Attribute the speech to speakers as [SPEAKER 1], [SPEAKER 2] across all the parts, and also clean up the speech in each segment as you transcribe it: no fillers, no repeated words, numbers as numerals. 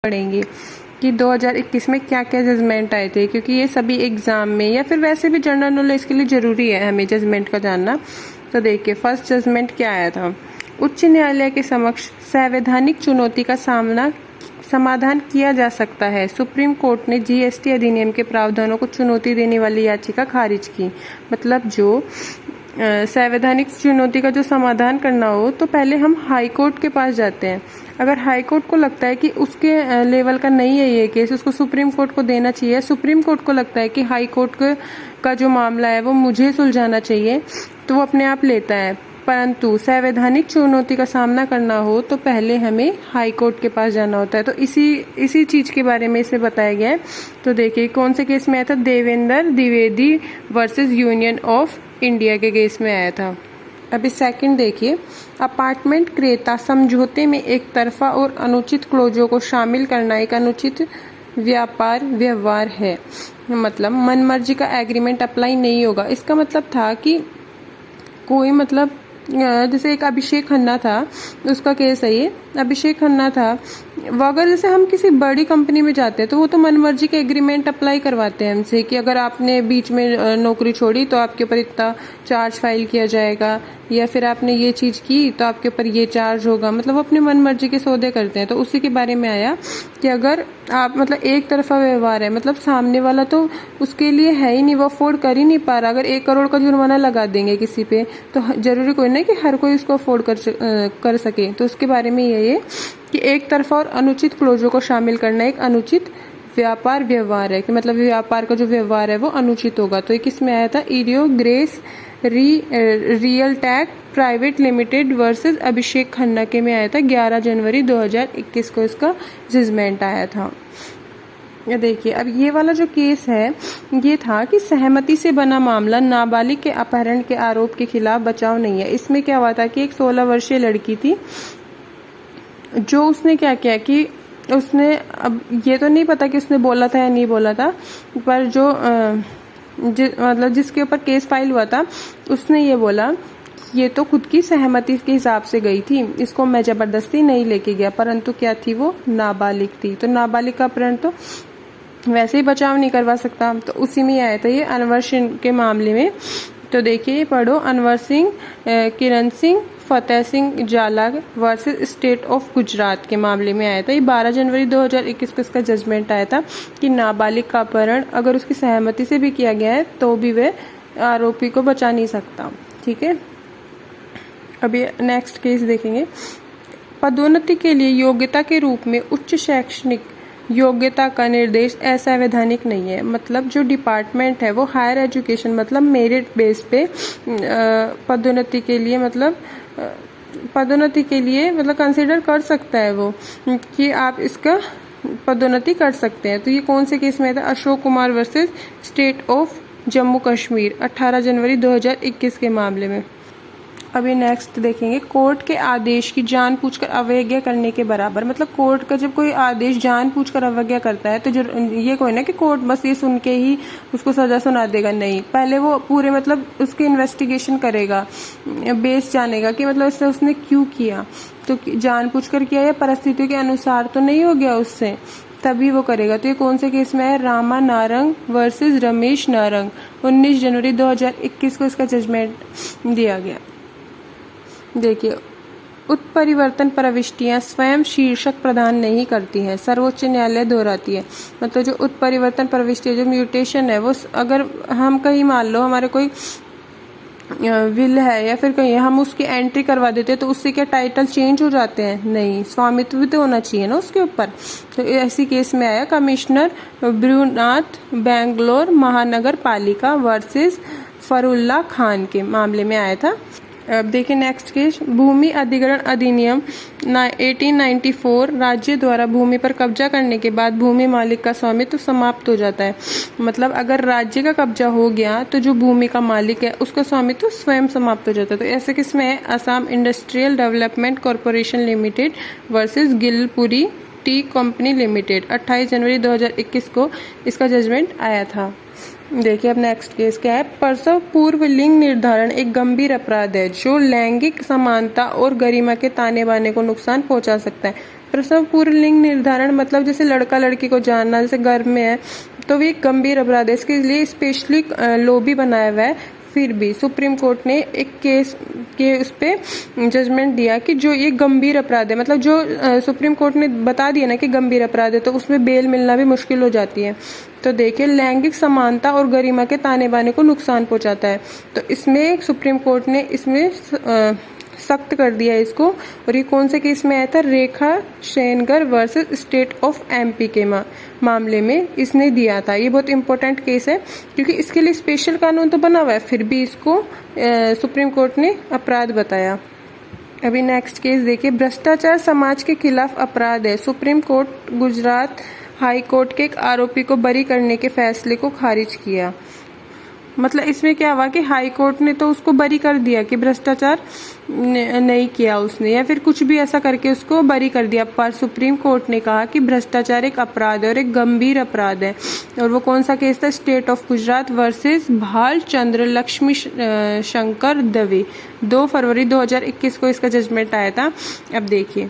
[SPEAKER 1] पढ़ेंगे कि 2021 में क्या क्या जजमेंट आए थे, क्योंकि ये सभी एग्जाम में या फिर वैसे भी जनरल नॉलेज के लिए जरूरी है हमें जजमेंट का जानना। तो देखिए फर्स्ट जजमेंट क्या आया था। उच्च न्यायालय के समक्ष संवैधानिक चुनौती का समाधान किया जा सकता है। सुप्रीम कोर्ट ने जीएसटी अधिनियम के प्रावधानों को चुनौती देने वाली याचिका खारिज की। मतलब जो संवैधानिक चुनौती का जो समाधान करना हो तो पहले हम हाई कोर्ट के पास जाते हैं। अगर हाई कोर्ट को लगता है कि उसके लेवल का नहीं है ये केस, उसको सुप्रीम कोर्ट को देना चाहिए, सुप्रीम कोर्ट को लगता है कि हाई कोर्ट का जो मामला है वो मुझे सुलझाना चाहिए, तो वो अपने आप लेता है। परंतु संवैधानिक चुनौती का सामना करना हो तो पहले हमें हाई कोर्ट के पास जाना होता है। तो इसी चीज के बारे में इसमें बताया गया है। तो देखिए कौन से केस में आया था, Devendra Dwivedi versus union of India के केस में आया था। अभी सेकंड देखिए, अपार्टमेंट क्रेता समझौते में एक तरफा और अनुचित क्लोजों को शामिल करना एक अनुचित व्यापार व्यवहार है। मतलब मनमर्जी का एग्रीमेंट अप्लाई नहीं होगा। इसका मतलब था कि कोई मतलब जैसे एक अभिषेक खन्ना था, उसका केस है ये। अभिषेक खन्ना था, वो अगर जैसे हम किसी बड़ी कंपनी में जाते हैं तो वो तो मनमर्जी के एग्रीमेंट अप्लाई करवाते हैं हमसे कि अगर आपने बीच में नौकरी छोड़ी तो आपके ऊपर इतना चार्ज फाइल किया जाएगा, या फिर आपने ये चीज की तो आपके ऊपर ये चार्ज होगा। मतलब अपने मनमर्जी के सौदे करते हैं। तो उसी के बारे में आया कि अगर आप मतलब एक तरफा व्यवहार है, मतलब सामने वाला तो उसके लिए है ही नहीं, वो अफोर्ड कर ही नहीं पा रहा। अगर 1 करोड़ का जुर्माना लगा देंगे किसी पे तो जरूरी कोई नहीं कि हर कोई उसको अफोर्ड कर सके। तो उसके बारे में ये कि एक तरफा और अनुचित क्लोजों को शामिल करना एक अनुचित व्यापार व्यवहार है, कि मतलब व्यापार का जो व्यवहार है वो अनुचित होगा। तो एक इसमें आया था इरियो ग्रेस रियल टैक प्राइवेट लिमिटेड वर्सेस अभिषेक खन्ना के में आया था। 11 जनवरी 2021 को इसका जजमेंट आया था। ये देखिए अब ये वाला जो केस है ये था कि सहमति से बना मामला नाबालिग के अपहरण के आरोप के खिलाफ बचाव नहीं है। इसमें क्या हुआ था कि एक 16 वर्षीय लड़की थी, जो उसने क्या किया कि उसने, अब ये तो नहीं पता कि उसने बोला था या नहीं बोला था, पर जो मतलब जिसके ऊपर केस फाइल हुआ था उसने ये बोला ये तो खुद की सहमति के हिसाब से गई थी, इसको मैं जबरदस्ती नहीं लेके गया। परंतु क्या थी, वो नाबालिग थी। तो नाबालिग का अपहरण तो वैसे ही बचाव नहीं करवा सकता। तो उसी में आया था ये अनवर सिंह के मामले में। तो देखिए पढ़ो, अनवर सिंह, किरण सिंह, फतेह सिंह जाला वर्सेस स्टेट ऑफ गुजरात के मामले में आया था। ये 12 जनवरी 2021 को इसका जजमेंट आया था कि नाबालिग का अपहरण अगर उसकी सहमति से भी किया गया है तो भी वह आरोपी को बचा नहीं सकता। ठीक है, अभी नेक्स्ट केस देखेंगे। पदोन्नति के लिए योग्यता के रूप में उच्च शैक्षणिक योग्यता का निर्देश असंवैधानिक नहीं है। मतलब जो डिपार्टमेंट है वो हायर एजुकेशन मतलब मेरिट बेस पे पदोन्नति के लिए मतलब कंसीडर कर सकता है वो कि आप इसका पदोन्नति कर सकते हैं। तो ये कौन से केस में था, Ashok Kumar versus state of Jammu Kashmir 18 जनवरी 2021 के मामले में। अभी नेक्स्ट देखेंगे, कोर्ट के आदेश की जानबूझकर अवज्ञा करने के बराबर। मतलब कोर्ट का जब कोई आदेश जानबूझकर अवज्ञा करता है तो जो ये कोई ना कि कोर्ट बस ये सुन के ही उसको सजा सुना देगा, नहीं, पहले वो पूरे मतलब उसकी इन्वेस्टिगेशन करेगा, बेस जानेगा कि मतलब इससे उसने क्यों किया, तो जानबूझकर किया या परिस्थितियों के अनुसार तो नहीं हो गया उससे, तभी वो करेगा। तो ये कौन से केस में है, रामा नारंग वर्सेस रमेश नारंग 19 जनवरी 2021 को इसका जजमेंट दिया गया। देखिए, उत्परिवर्तन प्रविष्टियां स्वयं शीर्षक प्रदान नहीं करती हैं, सर्वोच्च न्यायालय दोहराती है। मतलब जो उत्परिवर्तन प्रविष्टि जो म्यूटेशन है वो अगर हम कहीं मान लो हमारे कोई विल है या फिर कहीं हम उसकी एंट्री करवा देते हैं तो उससे क्या टाइटल चेंज हो जाते हैं, नहीं, स्वामित्व भी तो होना चाहिए ना उसके ऊपर। तो ऐसी केस में आया कमिश्नर ब्रूनाथ बेंगलोर महानगर पालिका वर्सेस फरुल्ला खान के मामले में आया था। अब देखिए नेक्स्ट केस, भूमि अधिग्रहण अधिनियम 1894 राज्य द्वारा भूमि पर कब्जा करने के बाद भूमि मालिक का स्वामित्व समाप्त हो जाता है। मतलब अगर राज्य का कब्जा हो गया तो जो भूमि का मालिक है उसका स्वामित्व स्वयं समाप्त हो जाता है। तो ऐसे किसमें है, Assam industrial development corporation limited versus Gilpuri tea company limited 28 जनवरी 2021 को इसका जजमेंट आया था। देखिए अब नेक्स्ट केस क्या है, प्रसव पूर्व लिंग निर्धारण एक गंभीर अपराध है जो लैंगिक समानता और गरिमा के ताने बाने को नुकसान पहुंचा सकता है। प्रसव पूर्व लिंग निर्धारण मतलब जैसे लड़का लड़की को जानना, जैसे गर्भ में है तो वो एक गंभीर अपराध है, इसके लिए स्पेशली लॉ भी बनाया हुआ है। फिर भी सुप्रीम कोर्ट ने एक केस के उस पे जजमेंट दिया कि जो ये गंभीर अपराध है, मतलब जो सुप्रीम कोर्ट ने बता दिया ना कि गंभीर अपराध है, तो उसमें बेल मिलना भी मुश्किल हो जाती है। तो देखिए, लैंगिक समानता और गरिमा के ताने बाने को नुकसान पहुंचाता है, तो इसमें सुप्रीम कोर्ट ने इसमें सख्त कर दिया इसको। और ये कौन से केस में आया था? रेखा शेनगर वर्सेस स्टेट ऑफ एमपी के मामले में इसने दिया था। ये बहुत इंपॉर्टेंट केस है क्योंकि इसके लिए स्पेशल कानून तो बना हुआ है, फिर भी इसको सुप्रीम कोर्ट ने अपराध बताया। अभी नेक्स्ट केस देखिए, भ्रष्टाचार समाज के खिलाफ अपराध है। Supreme court Gujarat high court के एक आरोपी को बरी करने के फैसले को खारिज किया। मतलब इसमें क्या हुआ कि हाई कोर्ट ने तो उसको बरी कर दिया कि भ्रष्टाचार नहीं किया उसने, या फिर कुछ भी ऐसा करके उसको बरी कर दिया, पर सुप्रीम कोर्ट ने कहा कि भ्रष्टाचार एक अपराध है और एक गंभीर अपराध है। और वो कौन सा केस था? स्टेट ऑफ गुजरात वर्सेस भाल चंद्र लक्ष्मी शंकर दवे। 2 फरवरी 2021 को इसका जजमेंट आया था। अब देखिए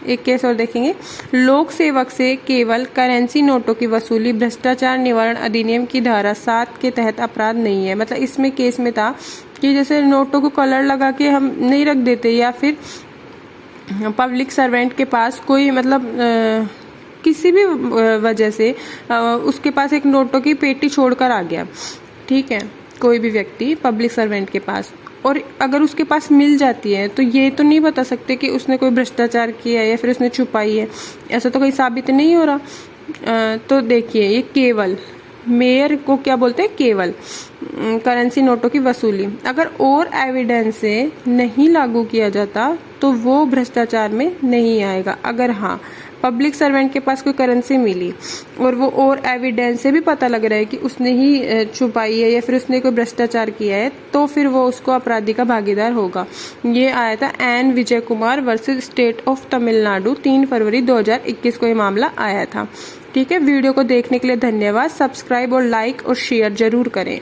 [SPEAKER 1] एक केस और देखेंगे, लोक सेवक से केवल करेंसी नोटों की वसूली भ्रष्टाचार निवारण अधिनियम की धारा 7 के तहत अपराध नहीं है। मतलब इसमें केस में था कि जैसे नोटों को कलर लगा के हम नहीं रख देते, या फिर पब्लिक सर्वेंट के पास कोई मतलब किसी भी वजह से उसके पास एक नोटों की पेटी छोड़कर आ गया, ठीक है, कोई भी व्यक्ति पब्लिक सर्वेंट के पास, और अगर उसके पास मिल जाती है तो ये तो नहीं बता सकते कि उसने कोई भ्रष्टाचार किया है या फिर उसने छुपाई है, ऐसा तो कहीं साबित नहीं हो रहा। तो देखिए, ये केवल मेयर को क्या बोलते हैं? केवल करेंसी नोटों की वसूली अगर और एविडेंस से नहीं लागू किया जाता तो वो भ्रष्टाचार में नहीं आएगा। अगर हाँ, पब्लिक सर्वेंट के पास कोई करेंसी मिली और वो और एविडेंस से भी पता लग रहा है कि उसने ही छुपाई है या फिर उसने कोई भ्रष्टाचार किया है, तो फिर वो उसको अपराधी का भागीदार होगा। ये आया था N Vijay Kumar versus state of Tamil Nadu, 3 फरवरी 2021 को ये मामला आया था। ठीक है, वीडियो को देखने के लिए धन्यवाद। सब्सक्राइब और लाइक और शेयर जरूर करें।